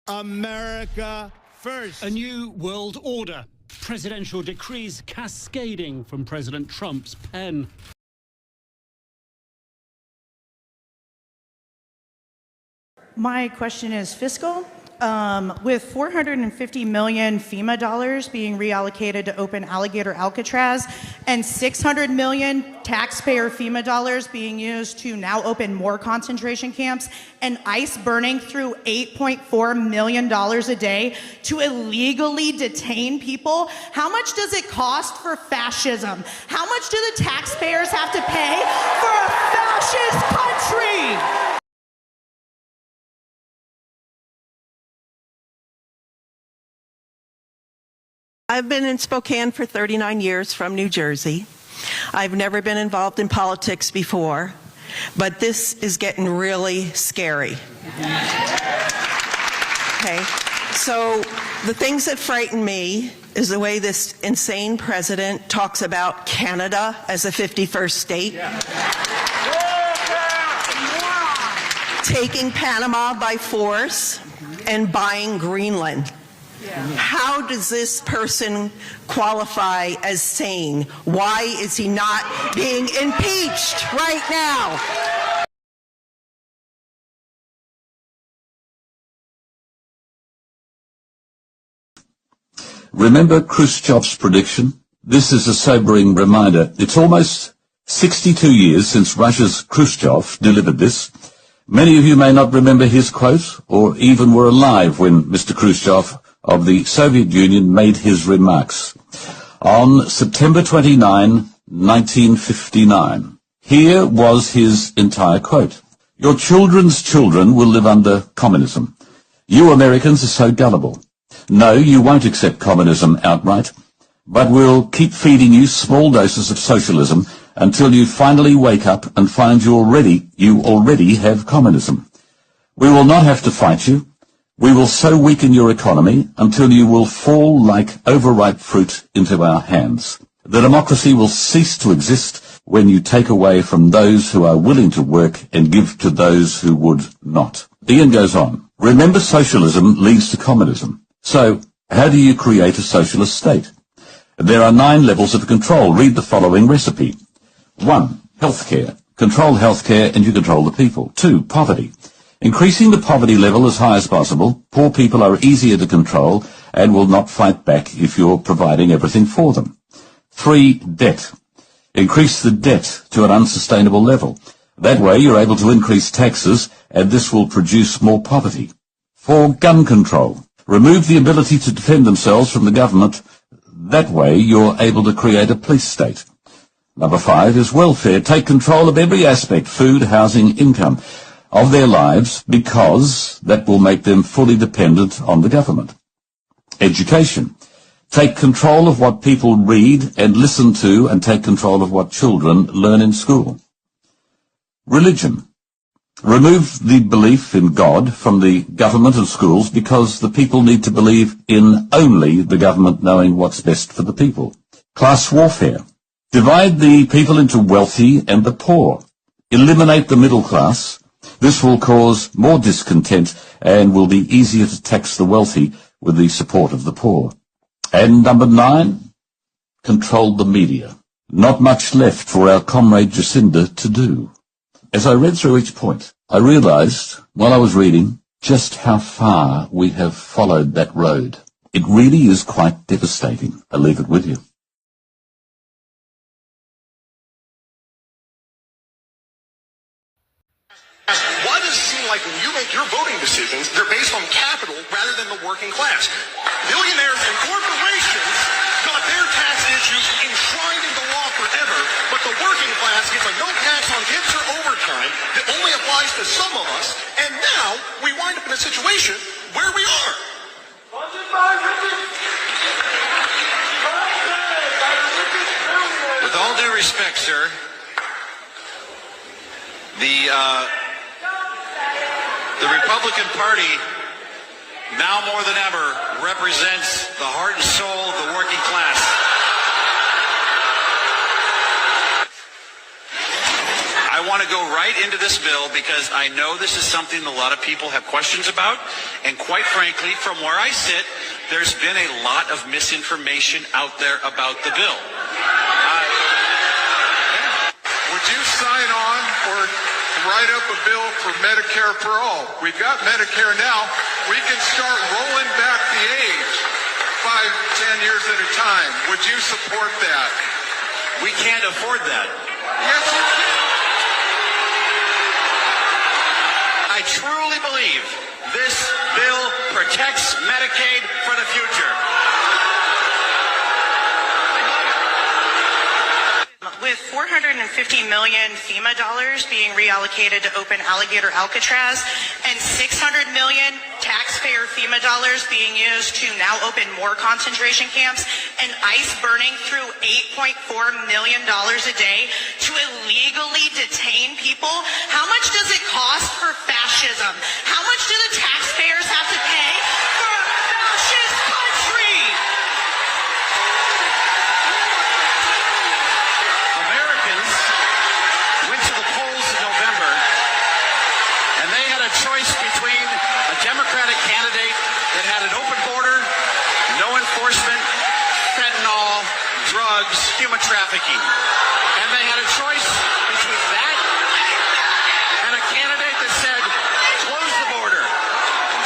America first. A new world order. Presidential decrees cascading from President Trump's pen. My question is fiscal. With 450 million FEMA dollars being reallocated to open Alligator Alcatraz and 600 million taxpayer FEMA dollars being used to now open more concentration camps and ICE burning through $8.4 million a day to illegally detain people, how much does it cost for fascism? How much do the taxpayers have to pay for a fascist country? I've been in Spokane for 39 years from New Jersey. I've never been involved in politics before, but this is getting really scary. Okay, so the things that frighten me is the way this insane president talks about Canada as a 51st state. Taking Panama by force and buying Greenland. How does this person qualify as sane? Why is he not being impeached right now? Remember Khrushchev's prediction? This is a sobering reminder. It's almost 62 years since Russia's Khrushchev delivered this. Many of you may not remember his quote, or even were alive when Mr. Khrushchev of the Soviet Union made his remarks. On September 29, 1959, here was his entire quote. Your children's children will live under communism. You Americans are so gullible. No, you won't accept communism outright, but we'll keep feeding you small doses of socialism until you finally wake up and find you already have communism. We will not have to fight you. We will so weaken your economy until you will fall like overripe fruit into our hands. The democracy will cease to exist when you take away from those who are willing to work and give to those who would not. Ian goes on. Remember, socialism leads to communism. So, how do you create a socialist state? There are 9 levels of control. Read the following recipe. 1. Healthcare. Control healthcare and you control the people. 2. Poverty. Increasing the poverty level as high as possible, poor people are easier to control and will not fight back if you're providing everything for them. 3. Debt. Increase the debt to an unsustainable level. That way you're able to increase taxes and this will produce more poverty. 4. Gun control. Remove the ability to defend themselves from the government. That way you're able to create a police state. Number 5 is welfare. Take control of every aspect, food, housing, income, of their lives, because that will make them fully dependent on the government. Education. Take control of what people read and listen to and take control of what children learn in school. Religion. Remove the belief in God from the government and schools because the people need to believe in only the government knowing what's best for the people. Class warfare. Divide the people into wealthy and the poor. Eliminate the middle class. This will cause more discontent and will be easier to tax the wealthy with the support of the poor. And number 9, control the media. Not much left for our comrade Jacinda to do. As I read through each point, I realized, while I was reading, just how far we have followed that road. It really is quite devastating. I leave it with you. Why does it seem like when you make your voting decisions, they're based on capital rather than the working class? Billionaires and corporations got their tax issues enshrined into law forever, but the working class gets a no tax on tips or overtime that only applies to some of us, and now we wind up in a situation where we are. With all due respect, sir, the Republican Party, now more than ever, represents the heart and soul of the working class. I want to go right into this bill because I know this is something a lot of people have questions about. And quite frankly, from where I sit, there's been a lot of misinformation out there about the bill. Would you sign on or write up a bill for Medicare for all? We've got Medicare now. We can start rolling back the age 5, 10 years at a time. Would you support that? We can't afford that. Yes, you can. I truly believe this bill protects Medicaid for the future. With $450 million FEMA dollars being reallocated to open Alligator Alcatraz and $600 million taxpayer FEMA dollars being used to now open more concentration camps and ICE burning through $8.4 million a day to illegally detain people, how much does it cost for fascism? How much do the taxpayers have to pay for a fascist country? Americans went to the polls in November, and they had a choice between a Democratic candidate that had an open border, no enforcement, fentanyl, drugs, human trafficking. And they had a choice between that and a candidate that said, close the border,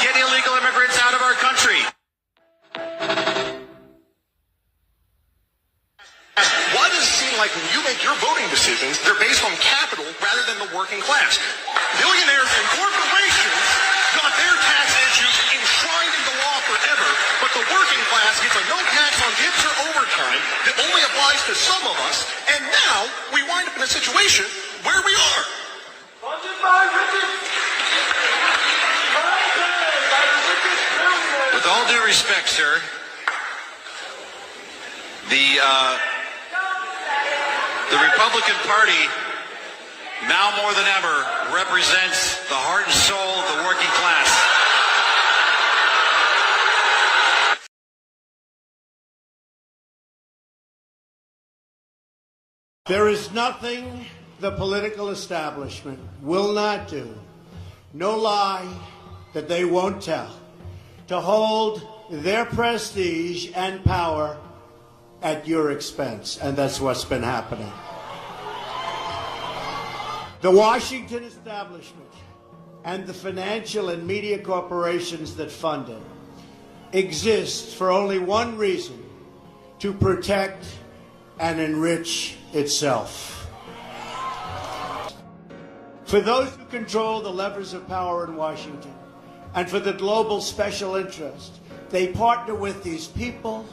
get illegal immigrants out of our country. Why does it seem like when you make your voting decisions, they're based on capital rather than the working class? Billionaires and corporations got their tax issues enshrined in the law forever, but the working class gets a no tax on tips or overtime that only applies to some of us, and now we wind up in a situation where we are. With all due respect, sir, the Republican Party, now more than ever, represents the heart and soul of the working class. There is nothing the political establishment will not do, no lie that they won't tell, to hold their prestige and power at your expense. And that's what's been happening. The Washington establishment and the financial and media corporations that fund it exist for only one reason: to protect and enrich itself. For those who control the levers of power in Washington and for the global special interest, they partner with these people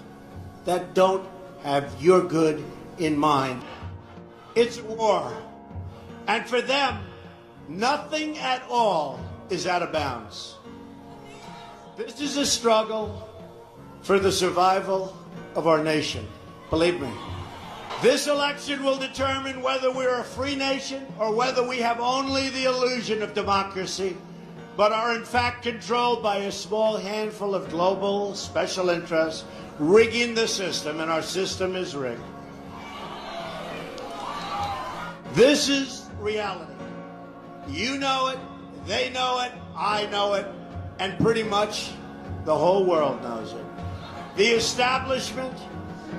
that don't have your good in mind. It's war. And for them, nothing at all is out of bounds. This is a struggle for the survival of our nation. Believe me. This election will determine whether we're a free nation or whether we have only the illusion of democracy, but are in fact controlled by a small handful of global special interests rigging the system, and our system is rigged. This is reality. You know it, they know it, I know it, and pretty much the whole world knows it. The establishment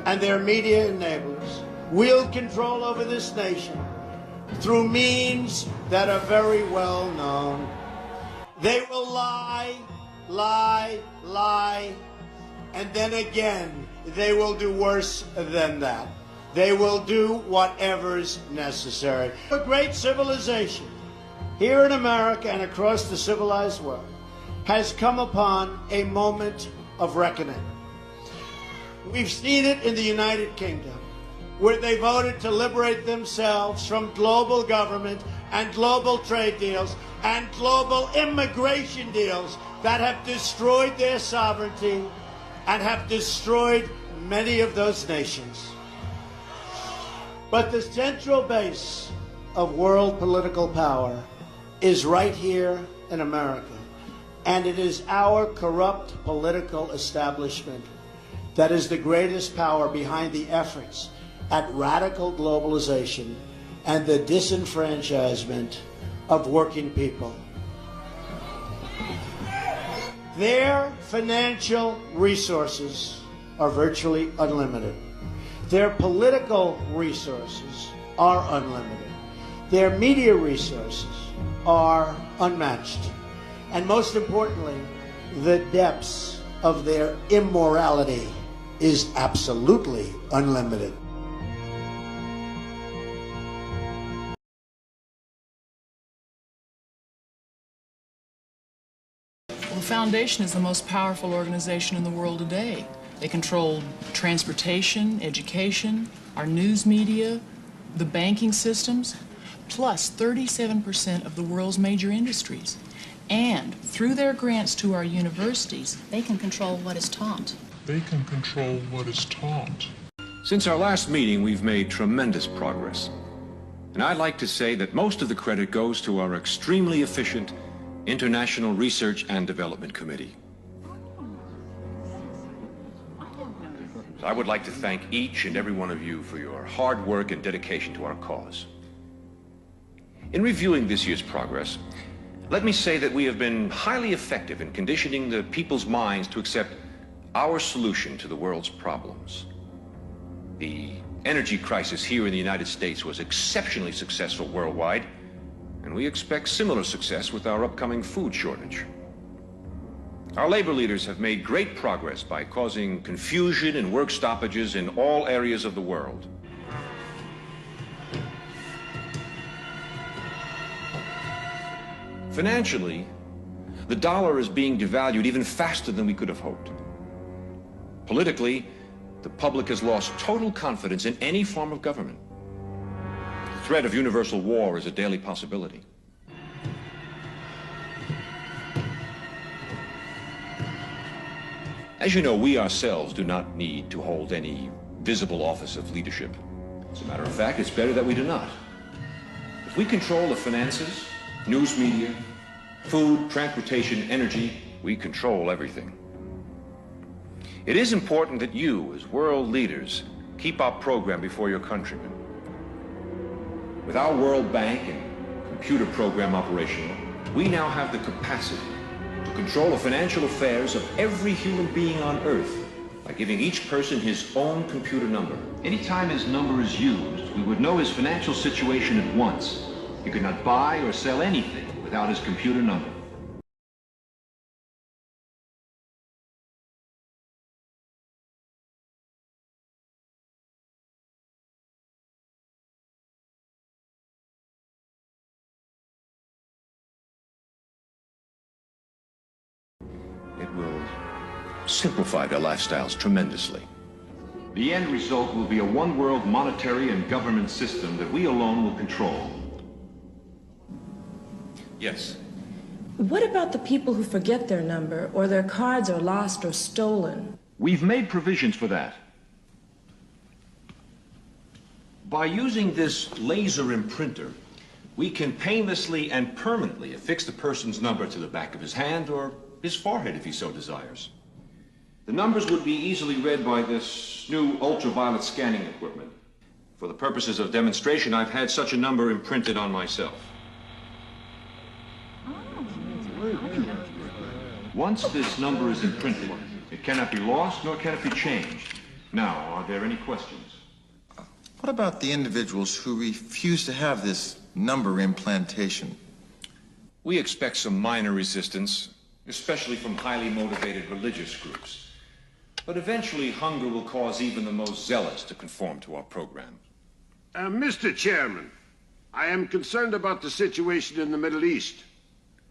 and their media enablers wield control over this nation through means that are very well known. They will lie, lie, lie, and then again, they will do worse than that. They will do whatever's necessary. A great civilization here in America and across the civilized world has come upon a moment of reckoning. We've seen it in the United Kingdom, where they voted to liberate themselves from global government and global trade deals and global immigration deals that have destroyed their sovereignty and have destroyed many of those nations. But the central base of world political power is right here in America. And it is our corrupt political establishment that is the greatest power behind the efforts at radical globalization and the disenfranchisement of working people. Their financial resources are virtually unlimited. Their political resources are unlimited. Their media resources are unmatched. And most importantly, the depths of their immorality is absolutely unlimited. Well, the Foundation is the most powerful organization in the world today. They control transportation, education, our news media, the banking systems, plus 37% of the world's major industries. And through their grants to our universities, they can control what is taught. They can control what is taught. Since our last meeting, we've made tremendous progress. And I'd like to say that most of the credit goes to our extremely efficient International Research and Development Committee. I would like to thank each and every one of you for your hard work and dedication to our cause. In reviewing this year's progress, let me say that we have been highly effective in conditioning the people's minds to accept our solution to the world's problems. The energy crisis here in the United States was exceptionally successful worldwide, and we expect similar success with our upcoming food shortage. Our labor leaders have made great progress by causing confusion and work stoppages in all areas of the world. Financially, the dollar is being devalued even faster than we could have hoped. Politically, the public has lost total confidence in any form of government. The threat of universal war is a daily possibility. As you know, we ourselves do not need to hold any visible office of leadership. As a matter of fact, it's better that we do not. If we control the finances, news media, food, transportation, energy, we control everything. It is important that you, as world leaders, keep our program before your countrymen. With our World Bank and computer program operational, we now have the capacity to control the financial affairs of every human being on Earth by giving each person his own computer number. Anytime his number is used, we would know his financial situation at once. He could not buy or sell anything without his computer number. It will simplify their lifestyles tremendously. The end result will be a one-world monetary and government system that we alone will control. Yes. What about the people who forget their number, or their cards are lost or stolen? We've made provisions for that. By using this laser imprinter, we can painlessly and permanently affix the person's number to the back of his hand or his forehead if he so desires. The numbers would be easily read by this new ultraviolet scanning equipment. For the purposes of demonstration, I've had such a number imprinted on myself. Once this number is imprinted, it cannot be lost nor can it be changed. Now, are there any questions? What about the individuals who refuse to have this number implantation? We expect some minor resistance, especially from highly motivated religious groups. But eventually, hunger will cause even the most zealous to conform to our program. Mr. Chairman, I am concerned about the situation in the Middle East.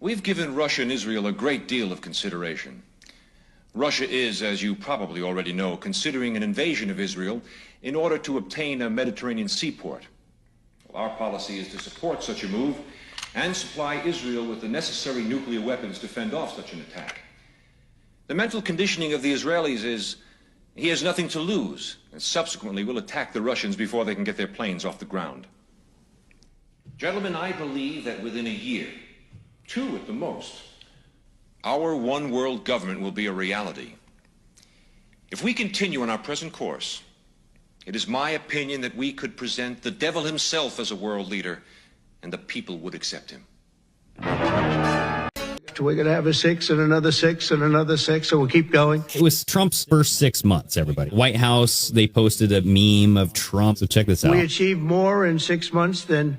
We've given Russia and Israel a great deal of consideration. Russia is, as you probably already know, considering an invasion of Israel in order to obtain a Mediterranean seaport. Well, our policy is to support such a move and supply Israel with the necessary nuclear weapons to fend off such an attack. The mental conditioning of the Israelis is he has nothing to lose, and subsequently will attack the Russians before they can get their planes off the ground. Gentlemen, I believe that within a year, 2 at the most, our one world government will be a reality. If we continue on our present course, It is my opinion that we could present the devil himself as a world leader, and the people would accept him. We're going to have a 6 and another 6 and another 6, so we'll keep going. It was Trump's first 6 months, everybody. White House, they posted a meme of Trump. So check this out. We achieved more in 6 months than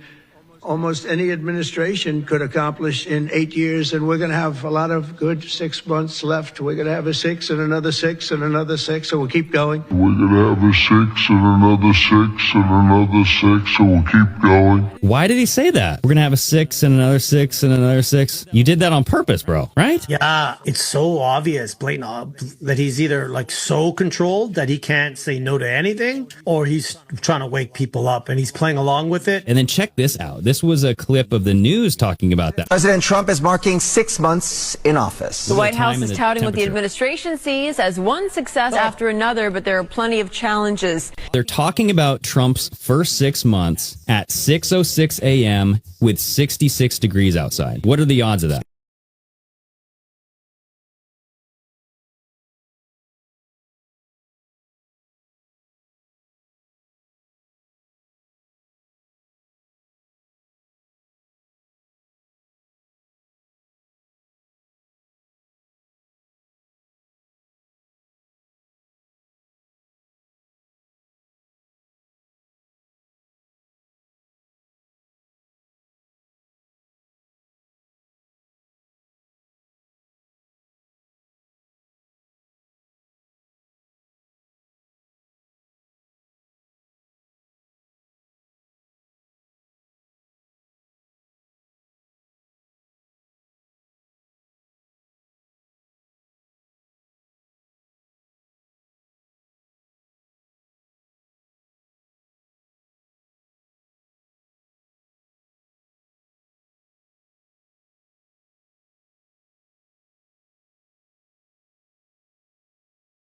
almost any administration could accomplish in 8 years, and we're going to have a lot of good 6 months left. We're going to have a 6 and another 6 and another 6, so we'll keep going. We're going to have a 6 and another 6 and another 6, so we'll keep going. Why did he say that? We're going to have a 6 and another 6 and another 6. You did that on purpose, bro, right? Yeah, it's so obvious, blatant, that he's either like so controlled that he can't say no to anything, or he's trying to wake people up and he's playing along with it. And then check this out. This was a clip of the news talking about that. President Trump is marking 6 months in office. The White House is touting what the administration sees as one success after another, but there are plenty of challenges. They're talking about Trump's first 6 months at 6:06 a.m. with 66 degrees outside. What are the odds of that?